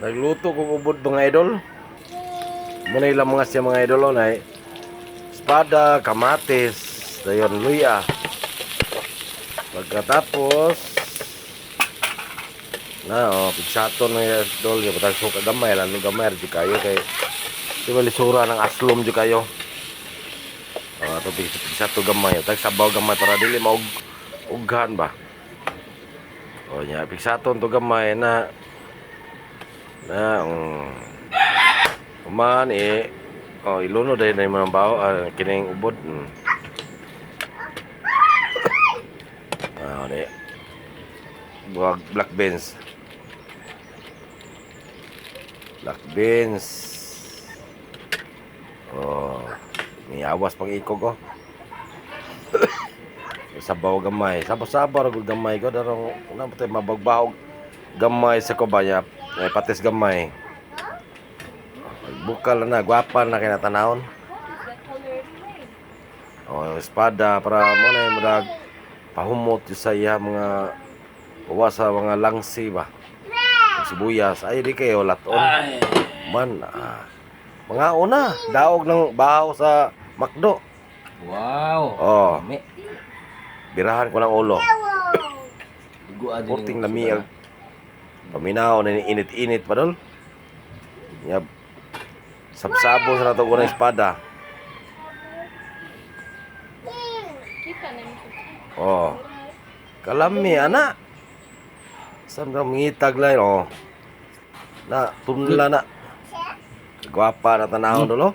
Nagluto kong ubod mga idol. Muna ilang mga siya mga idol na espada, kamatis, dayon luya. Pagkatapos pigsato na idol, yung patang suka gamay, lalo gamay, di kayo kay di lisura ng aslom di kayo. Ito pigsato gamay, tag sabaw gamay para dili maughan ba. Nya pigsato to gamay na kuman iluno dahil na yung mga bao kining ubod. Buwag black beans, may awas pang ikog sabaw gamay, sabaw gamay ko darong mabagbahog gamay sa kubaya, patis gamay. Bukal na, gwapa na kinatanahon. Espada para mo na yung marag pahumot sa iya mga uwas sa mga langsi ba. Sibuyas, ay di kayo laton. Man, mga una, daog ng bahaw sa makdo. Wow. Birahan ko ng ulo. Kurting lamig. Paminaw na init-init pa dol. Sabsabo sa nato ko ng espada. Kalami ana. Saan ka mangitag lang na tunla na. Gwapa na tanahon dolo.